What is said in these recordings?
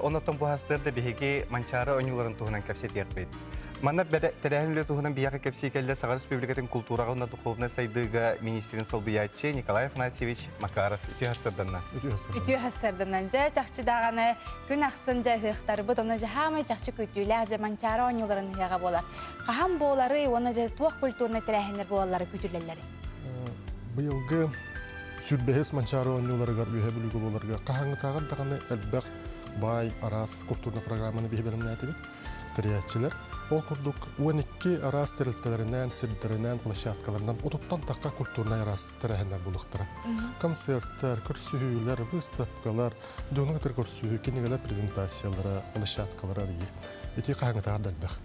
онотон бу хастырда биһиги манчара оñуларын туһунан кепсет ярпыт. Манна тәрәһенле туһунан бияка кепси келде Сагар Республикатын культурага уна духовна сайдыга министрин солбиячы Николай Афанасьевич Макаров үтүһәрсәдәннән. Үтүһәрсәдәннән жа чакчы даганы күн аксын жа хыктары бу тона жа хамы чакчы күтүлә жа манчара оñуларын яга була. Каһам болары оны жа туак культурны тәрәһенлер болары күтүләләр. Быелгы сүрбәһес манчара оñуларыга үһә бүлүгө боларга каһаңы тагын даганы әлбәк бай арас культурна программаны бихбелемне әтибит. Тәрәячиләр ол курдук 12 арас терилтелеринен, сибдеринен, площадкаларынан утуттан такка культурна арас тәрәһеннәр булыктыра. Концерттар, көрсүһүләр, выставкалар, жонугатыр көрсүһү, кинегеләр презентациялары, площадкалар арый. Эти каһаңы тагын әлбәк.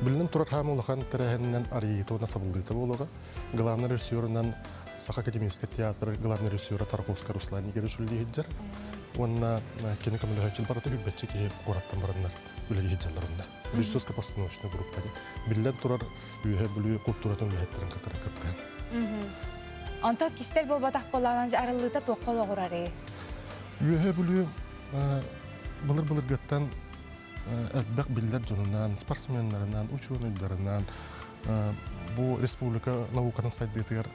Билен турар хамулахан тәрәһеннән арый тона сабылдыта булуга. Главный режиссерынан Саха академический театр, главный режиссер Тарковский Руслан Игоревич Хиджар. Он кинокоммуникатор бараты хүббәтчеки гораттан бараннар үлеги хиджаларында. Режиссерская постановочная группа. Билен турар үһә бүлү культуратын үһәттерен катыракытты. Онто кистер бул батак болганын арылыта токкол огурары. Үһә бүлү былыр гаттан әлбәк биллер жонунан, спортсменнарынан, ученыйларынан бу республика науканың сайдытыгар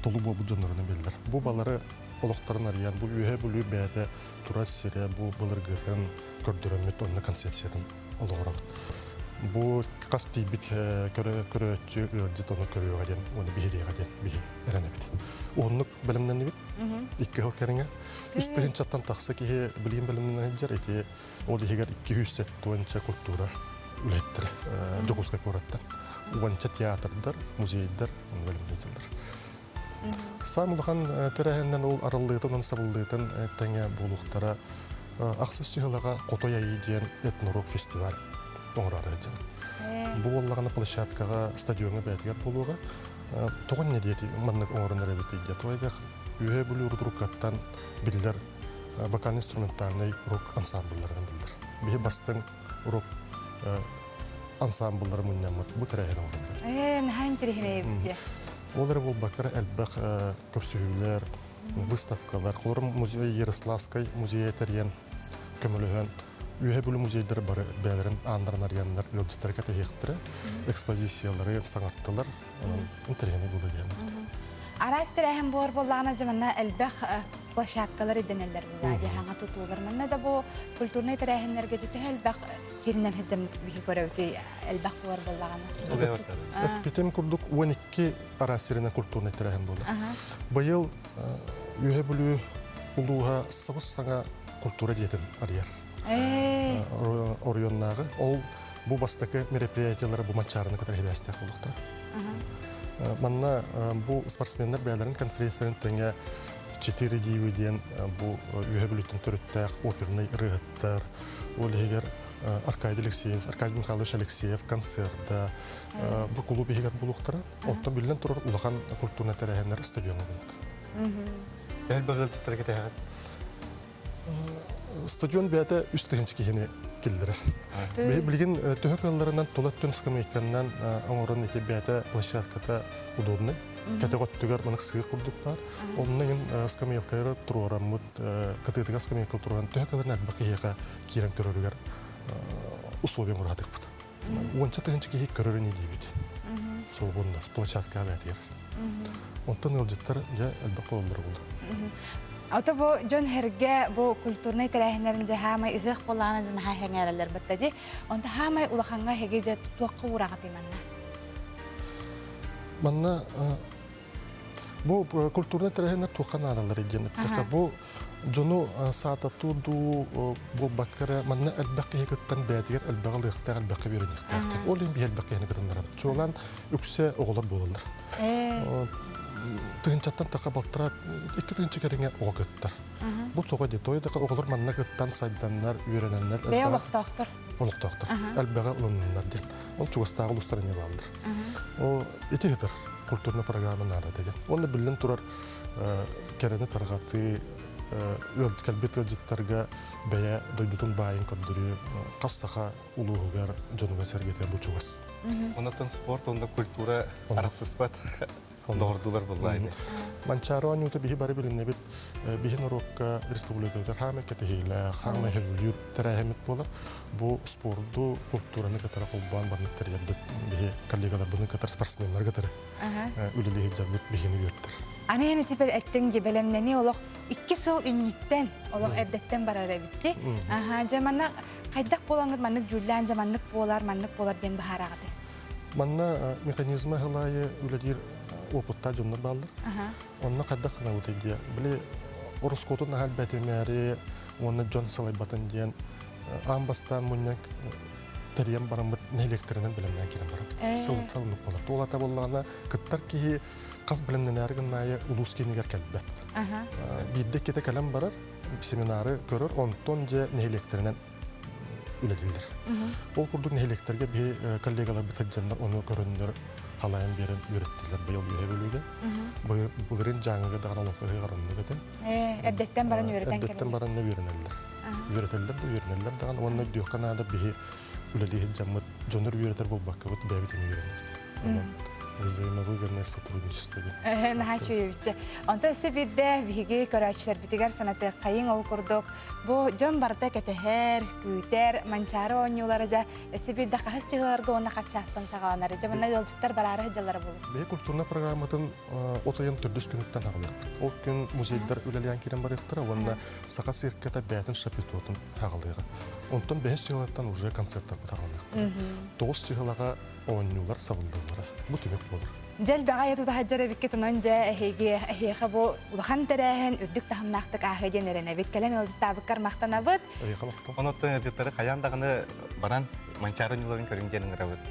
толу болу жонлорун белдер. Бу балары олоқтарын арыян, бу үһә бүлү бәді турас серия, бу былыргытын көрдөрөмөт онна концепциятын олоғырак. Бу касти бит көрөтчү ылжыт оны көрөөгө ден, оны бихирига ден, бихи эренебит. Онлук билимден бит, 2 жыл кереңе. Үстүн чаттан такса ки билим билимден жер эти, ол дегер 200 туанча культура үлеттир, жогуска көрөттөн. Уанча театрдар, музейдар, билимден жылдар. Самулахан тәрәһеннән ул арыллыйтын, сабыллыйтын тәңе булуктара аксыз җыһылага Котоя иден этнорок фестиваль оңрары җыгыт. Бу уллаганы площадкага, стадионга бәйтгә булуга тогын не диети маннык оңрыннары бит тойда үһә бүлү рукаттан билләр вокально-инструментальный рок ансамбльларын билдер. Бе бастын рок ансамбльлары мөннәмәт бу тәрәһен оңры. Нәһән тирәһенә. Олар бул бакара әлбәк көрсүһүләр, выставкалар, колор музей Ярославской музей терен көмөлөһөн үһә бүлү музейдер бар бәләрен андарнар яннар ылжыттарга тәһиктер, экспозициялары, саңаттылар, интернет булды дигән. Арас тирәһен бор боллагына җамана әлбәк площадкалар идәнәләр була. Яңа тутулар менә дә бу культурный тирәһеннәргә җитә әлбәк хирнән һәҗәм бик көрәүти әлбәк бор боллагына. Питем курдук 12 арасырына культурный тирәһен булды. Быел үһә бүлү улуга сагыз саңа культура диетен арыяр. Орионнагы ол бу бастакы мероприятиялары бу матчарны катар хәбәстә булдыктыр. Манна бу спортсменнар бәйләрен конференцияны тәңгә 4 дивиден бу үһә бүлүтен төрөттәк оперный рыгыттар, ул егер Аркадий Алексеев, Аркадий Михайлович Алексеев концертта бу клуб егер булуктыра, онда билен турар улахан культурный тәрәһеннәр стадионы булды. Әлбәгыл җиттәргә тәһәт. Стадион бәдә үстәгенче киһене килдерер. Билген төһәкәлләреннән толаттын скамейканнан оңрын ите бәдә площадкада удобный. Категория моның сыйыр курдук бар. Онның скамейкалары турарамыт, категория скамейкалары туран төһәкәләрнән бакыйга кирен көрөргәр условия муратык бут. Онча тәнче киһи көрөрне дибит. Свободно с площадка бәдер. Онтан ылжыттар я әлбәкә булдыр булды. Ата бу жон херге бу культурный тәрәһеннәрен җаһамай игъ булганы җан һәңәрләр битте. Онда һәмай улаханга һеге җә туакка урагы тимәннә. Манна бу культурный тәрәһеннәр туаккан аралар идән. Бу жону саата туду бу баккара манна әлбәкә һегеттән бәдигәр әлбәгә лыктар әлбәкә беренчәктә. Ул инде әлбәкә һәне гыдыннар. Чолан үксә оглар булалар. Тынчаттан така балтыра 2 тынчы кереңе огыттар. Бу тога де тойда оглар манна гыттан сайданнар, үйренәннәр. Бе олыктактыр. Олыктактыр. Әлбәгә улыннар ди. Ол чугыстагы улустарына балдыр. О итегер культурный программа нада деген. Оны билен турар керене таргаты калбет җиттәргә бәя дойдутун байын көрдүрү кассаха улуугар жонуга сәргәтә бу чугас. Онотон спорт, онда культура араксыз бат. Doğurdular bulaydı. Манчаро анюта бихи бары билинне бит бихин урокка республикалар хамет кетехиле хама хелүр терахемет болар. Бу спорту культураны катара кулбан барныктар ябыт бихи коллегалар буны катар спортсменнар катары. Үлелеги жабыт бихини бирттер. Аны яны тепер эттен гебелемнени олох 2 сыл инниттен олох эрдеттен барара битти. Жаманна кайдак болаңыз маннык жүллән жаманнык болар ден бахарагыды. Манна механизма хылайы үлелер опытта жоннор балдыр. Онна кайдак кына утайдия. Биле ороскотун хал бетемери, онна Джон Салайбатын диен амбастан муньяк терем барамыт нелектеринен билемнен кирен барам. Сылталынып болар. Толата боллана кыттар ки кыз билемнен әргін найы улус кенегер кәлбет. Бидде кете кәлем барар, семинары көрөр, онтон же нелектеринен үледилдер. Ол курдук нелектерге би коллегалар битәҗәннәр оны көрөннәр халайын берен үйреттилер быйыл бие бөлүгө. Булырын жаңыга дагана локага гарынды бетен. Эрдеттен баран үйрөтен керек. Эрдеттен баран үйрөнелдер. Үйрөнелдер дагана оны дүйканада бие үлелеге жаммыт жонор үйрөтер болбакка бут бебитен үйрөнелер. Взаимовыгодное сотрудничество. Нахачуевиче. Онто өсі бірде виги көрәчілер бітігер санаты қайын ол күрдік. Бұ жон барда кетехер, күйтер, манчары ойнылары жа өсі бірде қағыз жығыларға оны қатшастан сағаланары жа. Бұнна елчіттер барары жылары болу. Бе культурна программатын отайын түрдіс күніктен ағылық. Ол күн музейдер үлелиян керен бар ектіра, онна сақа сиркета бәтін шапитуатын ағылығы. Онтан 5 жылаттан уже концерттар бұтағылық. 9 жылаға ойнылар савылдылары. Бұ түмек болыр. Жел бағайы тұта хаджары бікке тұнан жа әхеге бұ ұлған тәрәхін үрдік тахымнақтық ағайден әріне беткелен ылжыстабыққар мақтана бұд. Әйқалақтан. Оноттың әдеттері қаяндағыны баран манчары ойныларын көрінгенің рәуіт.